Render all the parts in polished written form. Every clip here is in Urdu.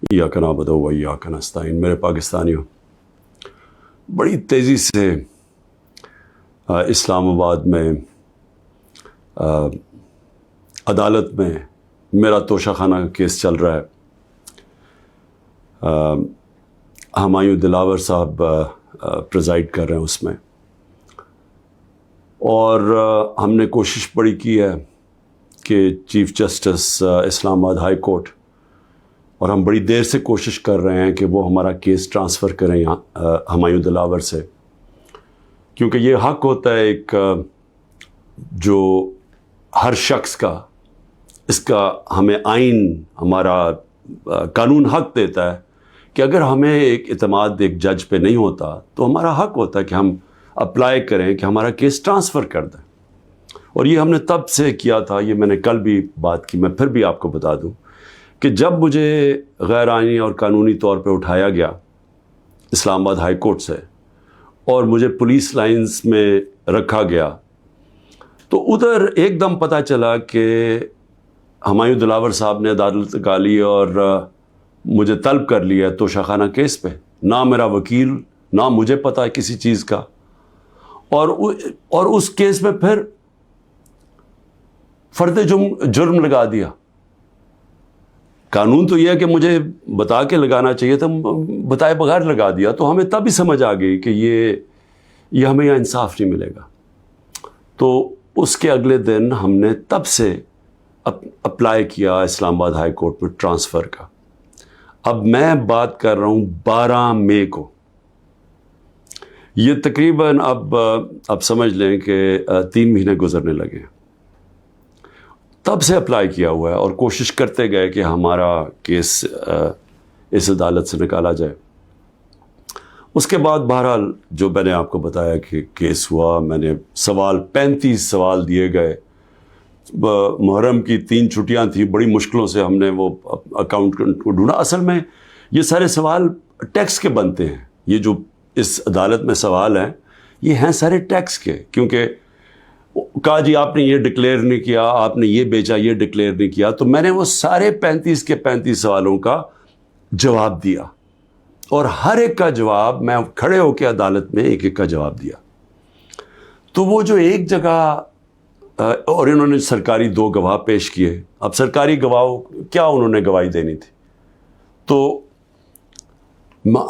ایاک نعبد و ایاک نستعین۔ میرے پاکستانیوں، بڑی تیزی سے اسلام آباد میں عدالت میں میرا توشہ خانہ کا کیس چل رہا ہے۔ ہمایوں دلاور صاحب پریزائڈ کر رہے ہیں اس میں، اور ہم نے کوشش بڑی کی ہے کہ چیف جسٹس اسلام آباد ہائی کورٹ، اور ہم بڑی دیر سے کوشش کر رہے ہیں کہ وہ ہمارا کیس ٹرانسفر کریں یہاں ہمایوں دلاور سے، کیونکہ یہ حق ہوتا ہے ایک جو ہر شخص کا، اس کا ہمیں آئین، ہمارا قانون حق دیتا ہے کہ اگر ہمیں ایک اعتماد ایک جج پہ نہیں ہوتا تو ہمارا حق ہوتا ہے کہ ہم اپلائی کریں کہ ہمارا کیس ٹرانسفر کر دیں۔ اور یہ ہم نے تب سے کیا تھا، یہ میں نے کل بھی بات کی، میں پھر بھی آپ کو بتا دوں کہ جب مجھے غیر آئینی اور قانونی طور پہ اٹھایا گیا اسلام آباد ہائی کورٹ سے اور مجھے پولیس لائنز میں رکھا گیا، تو ادھر ایک دم پتہ چلا کہ ہمایوں دلاور صاحب نے عدالت نکالی اور مجھے طلب کر لیا توشہ خانہ کیس پہ، نہ میرا وکیل، نہ مجھے پتہ ہے کسی چیز کا، اور اس کیس میں پھر فرد جرم لگا دیا۔ قانون تو یہ ہے کہ مجھے بتا کے لگانا چاہیے تھا، بتائے بغیر لگا دیا، تو ہمیں تب ہی سمجھ آ گئی کہ یہ ہمیں یہاں انصاف نہیں ملے گا۔ تو اس کے اگلے دن ہم نے تب سے اپلائی کیا اسلام آباد ہائی کورٹ میں ٹرانسفر کا۔ اب میں بات کر رہا ہوں 12 مئی کو، یہ تقریباً اب سمجھ لیں کہ 3 مہینے گزرنے لگے ہیں۔ تب سے اپلائی کیا ہوا ہے اور کوشش کرتے گئے کہ ہمارا کیس اس عدالت سے نکالا جائے۔ اس کے بعد بہرحال جو میں نے آپ کو بتایا کہ کیس ہوا، میں نے 35 سوال دیے گئے۔ محرم کی 3 چھٹیاں تھیں، بڑی مشکلوں سے ہم نے وہ اکاؤنٹنٹ کو ڈھونڈا۔ اصل میں یہ سارے سوال ٹیکس کے بنتے ہیں، یہ جو اس عدالت میں سوال ہیں یہ ہیں سارے ٹیکس کے، کیونکہ کہا جی آپ نے یہ ڈکلیئر نہیں کیا، آپ نے یہ بیچا، یہ ڈکلیئر نہیں کیا، تو میں نے وہ سارے 35 کے 35 سوالوں کا جواب دیا، اور ہر ایک کا جواب میں کھڑے ہو کے عدالت میں ایک ایک کا جواب دیا۔ تو وہ جو ایک جگہ، اور انہوں نے سرکاری 2 گواہ پیش کیے۔ اب سرکاری گواہوں کیا انہوں نے گواہی دینی تھی، تو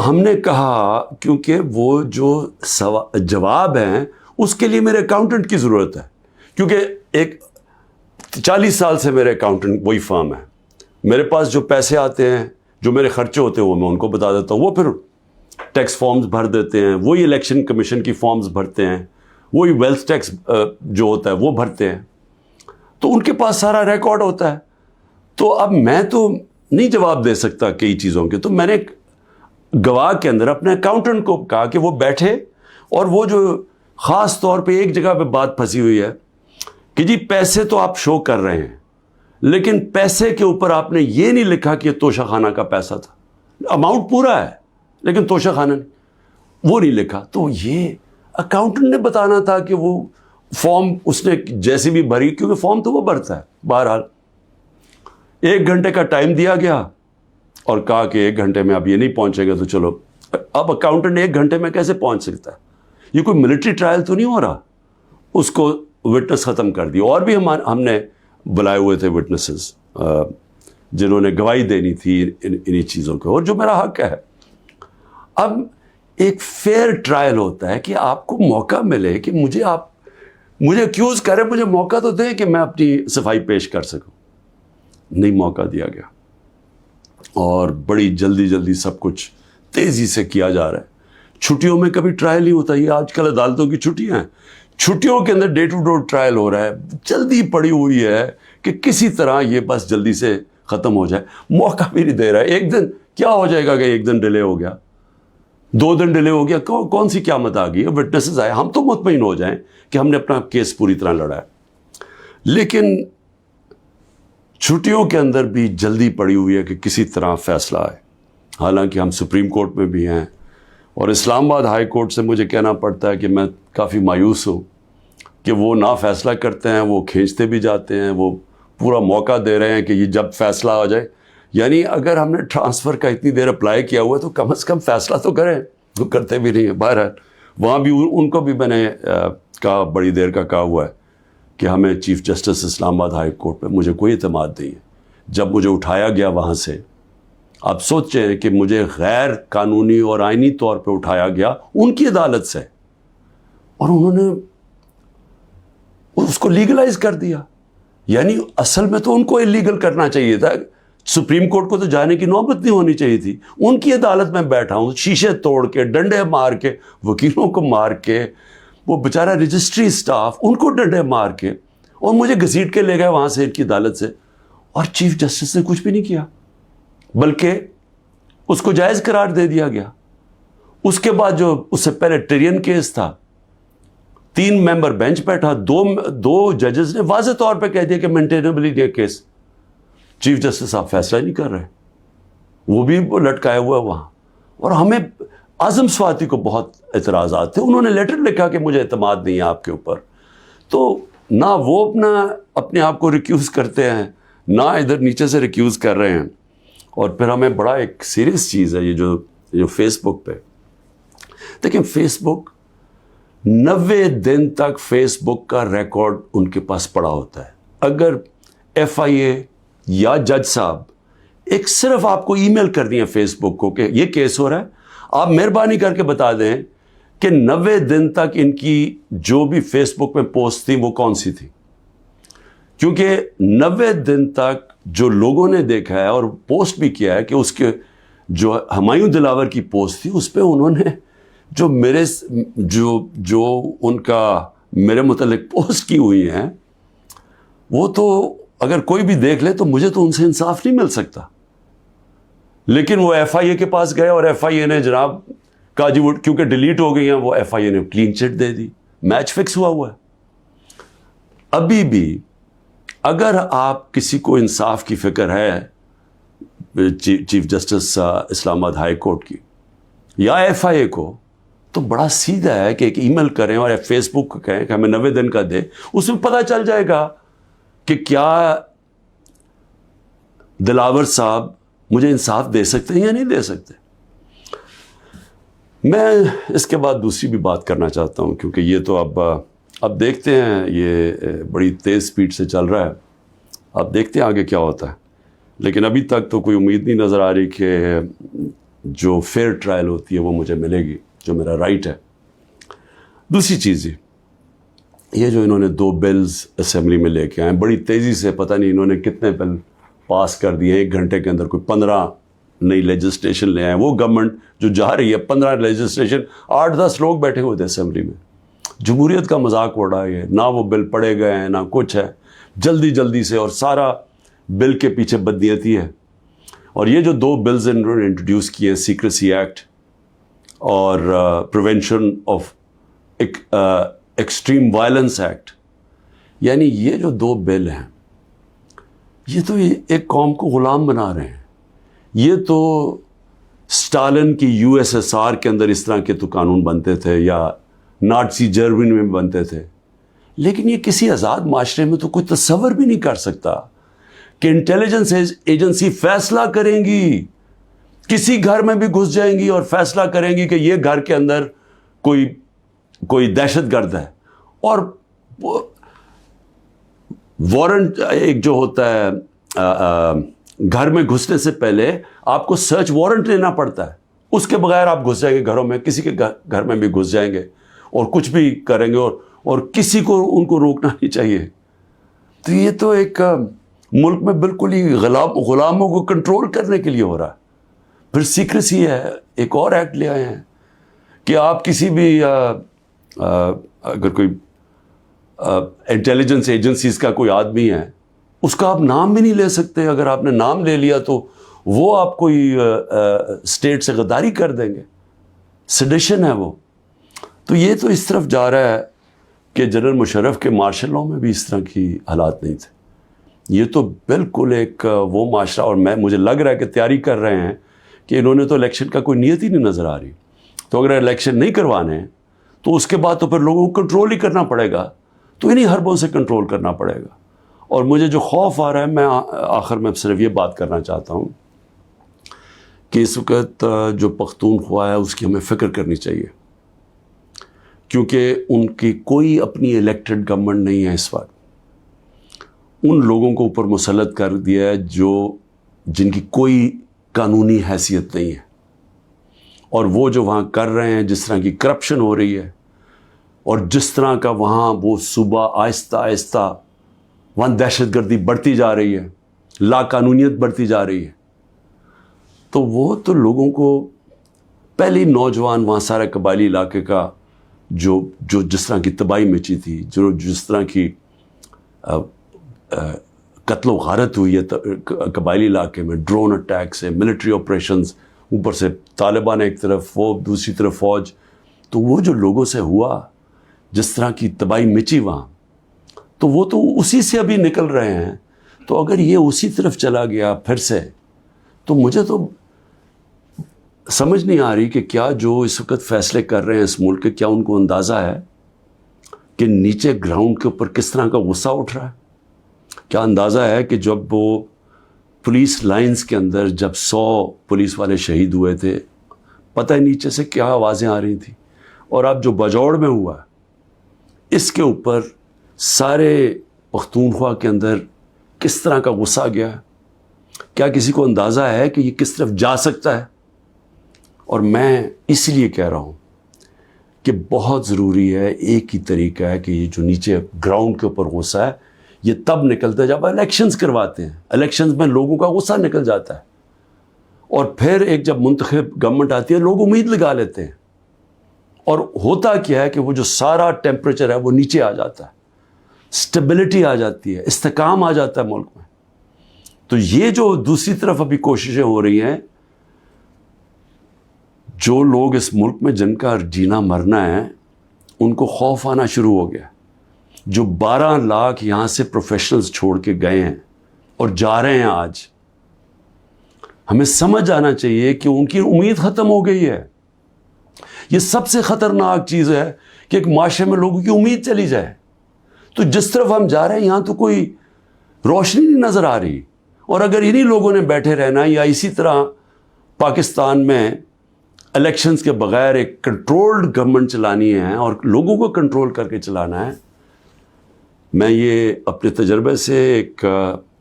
ہم نے کہا کیونکہ وہ جو جواب ہیں اس کے لیے میرے اکاؤنٹنٹ کی ضرورت ہے، کیونکہ ایک 40 سال سے میرے اکاؤنٹنٹ وہی فرم ہے، میرے پاس جو پیسے آتے ہیں، جو میرے خرچے ہوتے ہیں وہ میں ان کو بتا دیتا ہوں، وہ پھر ٹیکس فارمز بھر دیتے ہیں، وہی الیکشن کمیشن کی فارمز بھرتے ہیں، وہی ویلتھ ٹیکس جو ہوتا ہے وہ بھرتے ہیں، تو ان کے پاس سارا ریکارڈ ہوتا ہے۔ تو اب میں تو نہیں جواب دے سکتا کئی چیزوں کے، تو میں نے گواہ کے اندر اپنے اکاؤنٹنٹ کو کہا کہ وہ بیٹھے، اور وہ جو خاص طور پہ ایک جگہ پہ بات پھنسی ہوئی ہے کہ جی پیسے تو آپ شو کر رہے ہیں، لیکن پیسے کے اوپر آپ نے یہ نہیں لکھا کہ یہ توشہ خانہ کا پیسہ تھا، اماؤنٹ پورا ہے لیکن توشہ خانہ نہیں، وہ نہیں لکھا۔ تو یہ اکاؤنٹنٹ نے بتانا تھا کہ وہ فارم اس نے جیسی بھی بھری، کیونکہ فارم تو وہ بھرتا ہے۔ بہرحال 1 گھنٹے کا ٹائم دیا گیا اور کہا کہ 1 گھنٹے میں اب یہ نہیں پہنچے گا تو چلو۔ اب اکاؤنٹنٹ 1 گھنٹے میں کیسے پہنچ سکتا ہے؟ یہ کوئی ملٹری ٹرائل تو نہیں ہو رہا۔ اس کو وٹنس ختم کر دی، اور بھی ہم نے بلائے ہوئے تھے وٹنسز جنہوں نے گواہی دینی تھی انہی چیزوں کو، اور جو میرا حق ہے۔ اب ایک فیئر ٹرائل ہوتا ہے کہ آپ کو موقع ملے کہ مجھے اکیوز کریں، مجھے موقع تو دیں کہ میں اپنی صفائی پیش کر سکوں۔ نہیں موقع دیا گیا، اور بڑی جلدی سب کچھ تیزی سے کیا جا رہا ہے۔ چھٹیوں میں کبھی ٹرائل نہیں ہوتا، یہ آج کل عدالتوں کی چھٹیاں ہیں، چھٹیوں کے another day to day trial ہو رہا ہے، جلدی پڑی ہوئی ہے کہ کسی طرح یہ بس جلدی سے ختم ہو جائے، موقع بھی نہیں دے رہا ہے۔ 1 دن کیا ہو جائے گا کہ 1 دن ڈیلے ہو گیا، 2 دن ڈیلے ہو گیا، کون سی قیامت آ گئی؟ وٹنسز آئے، ہم تو مطمئن ہو جائیں کہ ہم نے اپنا کیس پوری طرح لڑا ہے، لیکن چھٹیوں کے اندر بھی جلدی پڑی ہوئی ہے کہ کسی طرح فیصلہ آئے۔ حالانکہ ہم سپریم کورٹ میں بھی ہیں، اور اسلام آباد ہائی کورٹ سے مجھے کہنا پڑتا ہے کہ میں کافی مایوس ہوں کہ وہ نہ فیصلہ کرتے ہیں، وہ کھینچتے بھی جاتے ہیں، وہ پورا موقع دے رہے ہیں کہ یہ جب فیصلہ آ جائے، یعنی اگر ہم نے ٹرانسفر کا اتنی دیر اپلائی کیا ہوا ہے تو کم از کم فیصلہ تو کریں. وہ کرتے بھی نہیں ہیں. بہرحال وہاں بھی ان کو بھی میں نے کہا, بڑی دیر کا کہا ہوا ہے کہ ہمیں چیف جسٹس اسلام آباد ہائی کورٹ پہ مجھے کوئی اعتماد نہیں ہے. جب مجھے اٹھایا گیا وہاں سے, آپ سوچیں کہ مجھے غیر قانونی اور آئینی طور پہ اٹھایا گیا ان کی عدالت سے, اور انہوں نے اس کو لیگلائز کر دیا. یعنی اصل میں تو ان کو اللیگل کرنا چاہیے تھا. سپریم کورٹ کو تو جانے کی نوبت نہیں ہونی چاہیے تھی. ان کی عدالت میں بیٹھا ہوں, شیشے توڑ کے, ڈنڈے مار کے, وکیلوں کو مار کے, وہ بیچارہ رجسٹری اسٹاف ان کو ڈنڈے مار کے, اور مجھے گھسیٹ کے لے گئے وہاں سے ان کی عدالت سے. اور چیف جسٹس نے کچھ بھی نہیں کیا, بلکہ اس کو جائز قرار دے دیا گیا. اس کے بعد جو اس سے پہلے ٹرین کیس تھا, 3 ممبر بینچ بیٹھا, دو ججز نے واضح طور پہ کہہ دیا کہ مینٹینیبل یہ کیس. چیف جسٹس صاحب فیصلہ نہیں کر رہے, وہ بھی لٹکائے ہوا ہے وہاں. اور ہمیں اعظم سواتی کو بہت اعتراضات تھے. انہوں نے لیٹر لکھا کہ مجھے اعتماد نہیں ہے آپ کے اوپر. تو نہ وہ اپنے آپ کو ریکیوز کرتے ہیں, نہ ادھر نیچے سے ریکیوز کر رہے ہیں. اور پھر ہمیں بڑا ایک سیریس چیز ہے یہ جو فیس بک پہ دیکھیں, فیس بک 90 دن تک فیس بک کا ریکارڈ ان کے پاس پڑا ہوتا ہے. اگر FIA یا جج صاحب ایک صرف آپ کو ای میل کر دیا فیس بک کو کہ یہ کیس ہو رہا ہے, آپ مہربانی کر کے بتا دیں کہ 90 دن تک ان کی جو بھی فیس بک میں پوسٹ تھی وہ کون سی تھی. کیونکہ 90 دن تک جو لوگوں نے دیکھا ہے اور پوسٹ بھی کیا ہے کہ اس کے جو ہمایوں دلاور کی پوسٹ تھی اس پہ انہوں نے جو ان کا میرے متعلق پوسٹ کی ہوئی ہیں, وہ تو اگر کوئی بھی دیکھ لے تو مجھے تو ان سے انصاف نہیں مل سکتا. لیکن وہ FIA کے پاس گئے اور FIA نے جناب کہا جی وہ کیونکہ ڈیلیٹ ہو گئی ہیں, وہ FIA نے کلین چٹ دے دی. میچ فکس ہوا ہے. ابھی بھی اگر آپ کسی کو انصاف کی فکر ہے چیف جسٹس اسلام آباد ہائی کورٹ کی یا FIA کو, تو بڑا سیدھا ہے کہ ایک ای میل کریں اور فیس بک کو کہیں کہ ہمیں 90 دن کا دے. اس میں پتہ چل جائے گا کہ کیا دلاور صاحب مجھے انصاف دے سکتے ہیں یا نہیں دے سکتے. میں اس کے بعد دوسری بھی بات کرنا چاہتا ہوں, کیونکہ یہ تو اب دیکھتے ہیں, یہ بڑی تیز سپیڈ سے چل رہا ہے. اب دیکھتے ہیں آگے کیا ہوتا ہے. لیکن ابھی تک تو کوئی امید نہیں نظر آ رہی کہ جو فیئر ٹرائل ہوتی ہے وہ مجھے ملے گی, جو میرا رائٹ ہے. دوسری چیز یہ جو انہوں نے 2 بلز اسمبلی میں لے کے آئے بڑی تیزی سے, پتہ نہیں انہوں نے کتنے بل پاس کر دیے 1 گھنٹے کے اندر, کوئی 15 نئی لیجسلیشن لے آئے. وہ گورنمنٹ جو جا رہی ہے 15 لیجسلیشن, 8-10 لوگ بیٹھے ہوئے تھے اسمبلی میں. جمہوریت کا مذاق اڑا ہے, نہ وہ بل پڑے گئے ہیں نہ کچھ ہے, جلدی سے, اور سارا بل کے پیچھے بدنیتی ہے. اور یہ جو 2 بلز انہوں نے انٹروڈیوس کیے ہیں, سیکریسی ایکٹ اور prevention of extreme violence act, یعنی یہ جو 2 بل ہیں یہ تو ایک قوم کو غلام بنا رہے ہیں. یہ تو اسٹالن کی USSR کے اندر اس طرح کے تو قانون بنتے تھے, یا نازی جرمنی میں بنتے تھے. لیکن یہ کسی آزاد معاشرے میں تو کوئی تصور بھی نہیں کر سکتا کہ انٹیلیجنس ایجنسی فیصلہ کریں گی, کسی گھر میں بھی گھس جائیں گی اور فیصلہ کریں گی کہ یہ گھر کے اندر کوئی دہشت گرد ہے, اور وارنٹ ایک جو ہوتا ہے گھر میں گھسنے سے پہلے آپ کو سرچ وارنٹ لینا پڑتا ہے. اس کے بغیر آپ گھس جائیں گے گھروں میں, کسی کے گھر میں بھی گھس جائیں گے اور کچھ بھی کریں گے, اور کسی کو ان کو روکنا نہیں چاہیے. تو یہ تو ایک ملک میں بالکل ہی غلاموں کو کنٹرول کرنے کے لیے ہو رہا ہے. پھر سیکریسی ہے, ایک اور ایکٹ لے آئے ہیں کہ آپ کسی بھی اگر کوئی انٹیلیجنس ایجنسیز کا کوئی آدمی ہے, اس کا آپ نام بھی نہیں لے سکتے. اگر آپ نے نام لے لیا تو وہ آپ کوئی اسٹیٹ سے غداری کر دیں گے, سیڈیشن ہے وہ. تو یہ تو اس طرف جا رہا ہے کہ جنرل مشرف کے مارشل لاء میں بھی اس طرح کی حالات نہیں تھے. یہ تو بالکل ایک وہ معاشرہ, اور مجھے لگ رہا ہے کہ تیاری کر رہے ہیں کہ انہوں نے تو الیکشن کا کوئی نیت ہی نہیں نظر آ رہی. تو اگر الیکشن نہیں کروانے ہیں تو اس کے بعد تو پھر لوگوں کو کنٹرول ہی کرنا پڑے گا, تو انہیں حربوں سے کنٹرول کرنا پڑے گا. اور مجھے جو خوف آ رہا ہے, میں آخر میں صرف یہ بات کرنا چاہتا ہوں کہ اس وقت جو پختونخوا ہے اس کی ہمیں فکر کرنی چاہیے، کیونکہ ان کی کوئی اپنی الیکٹڈ گورنمنٹ نہیں ہے اس وقت. ان لوگوں کو اوپر مسلط کر دیا ہے جن کی کوئی قانونی حیثیت نہیں ہے، اور وہ جو وہاں کر رہے ہیں، جس طرح کی کرپشن ہو رہی ہے اور جس طرح کا وہاں وہ صوبہ آہستہ آہستہ وہاں دہشت گردی بڑھتی جا رہی ہے، لا قانونیت بڑھتی جا رہی ہے، تو وہ تو لوگوں کو پہلی نوجوان وہاں سارے قبائلی علاقے کا جو جس طرح کی تباہی مچی تھی، جس طرح کی قتل و غارت ہوئی ہے قبائلی علاقے میں، ڈرون اٹیک سے، ملٹری آپریشنز، اوپر سے طالبان ایک طرف، وہ دوسری طرف فوج، تو وہ جو لوگوں سے ہوا، جس طرح کی تباہی مچی وہاں، تو وہ تو اسی سے ابھی نکل رہے ہیں. تو اگر یہ اسی طرف چلا گیا پھر سے، تو مجھے تو سمجھ نہیں آ رہی کہ کیا جو اس وقت فیصلے کر رہے ہیں اس ملک کے، کیا ان کو اندازہ ہے کہ نیچے گراؤنڈ کے اوپر کس طرح کا غصہ اٹھ رہا ہے؟ کیا اندازہ ہے کہ جب وہ پولیس لائنز کے اندر جب 100 پولیس والے شہید ہوئے تھے، پتہ ہے نیچے سے کیا آوازیں آ رہی تھیں؟ اور اب جو بجوڑ میں ہوا اس کے اوپر سارے پختونخوا کے اندر کس طرح کا غصہ گیا ہے؟ کیا کسی کو اندازہ ہے کہ یہ کس طرف جا سکتا ہے؟ اور میں اس لیے کہہ رہا ہوں کہ بہت ضروری ہے، ایک ہی طریقہ ہے کہ یہ جو نیچے گراؤنڈ کے اوپر غصہ ہے یہ تب نکلتا ہے جب الیکشنز کرواتے ہیں. الیکشنز میں لوگوں کا غصہ نکل جاتا ہے، اور پھر ایک جب منتخب گورنمنٹ آتی ہے لوگ امید لگا لیتے ہیں، اور ہوتا کیا ہے کہ وہ جو سارا ٹیمپریچر ہے وہ نیچے آ جاتا ہے، سٹیبلٹی آ جاتی ہے، استحکام آ جاتا ہے ملک میں. تو یہ جو دوسری طرف ابھی کوششیں ہو رہی ہیں، جو لوگ اس ملک میں جن کا جینا مرنا ہے ان کو خوف آنا شروع ہو گیا. جو 12 لاکھ یہاں سے پروفیشنلز چھوڑ کے گئے ہیں اور جا رہے ہیں، آج ہمیں سمجھ آنا چاہیے کہ ان کی امید ختم ہو گئی ہے. یہ سب سے خطرناک چیز ہے کہ ایک معاشرے میں لوگوں کی امید چلی جائے. تو جس طرف ہم جا رہے ہیں یہاں تو کوئی روشنی نہیں نظر آ رہی، اور اگر انہی لوگوں نے بیٹھے رہنا یا اسی طرح پاکستان میں الیکشنز کے بغیر ایک کنٹرولڈ گورنمنٹ چلانی ہے اور لوگوں کو کنٹرول کر کے چلانا ہے. میں یہ اپنے تجربے سے ایک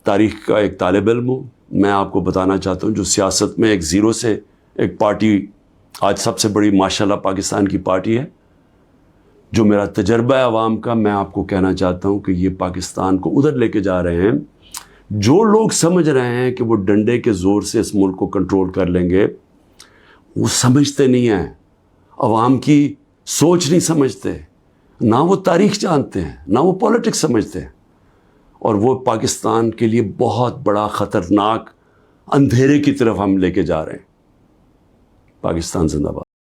تاریخ کا ایک طالب علم ہوں، میں آپ کو بتانا چاہتا ہوں جو سیاست میں ایک زیرو سے ایک پارٹی آج سب سے بڑی ماشاءاللہ پاکستان کی پارٹی ہے، جو میرا تجربہ ہے عوام کا، میں آپ کو کہنا چاہتا ہوں کہ یہ پاکستان کو ادھر لے کے جا رہے ہیں. جو لوگ سمجھ رہے ہیں کہ وہ ڈنڈے کے زور سے اس ملک کو کنٹرول کر لیں گے، وہ سمجھتے نہیں ہیں، عوام کی سوچ نہیں سمجھتے، نہ وہ تاریخ جانتے ہیں، نہ وہ پولیٹکس سمجھتے ہیں، اور وہ پاکستان کے لیے بہت بڑا خطرناک اندھیرے کی طرف ہم لے کے جا رہے ہیں. پاکستان زندہ باد.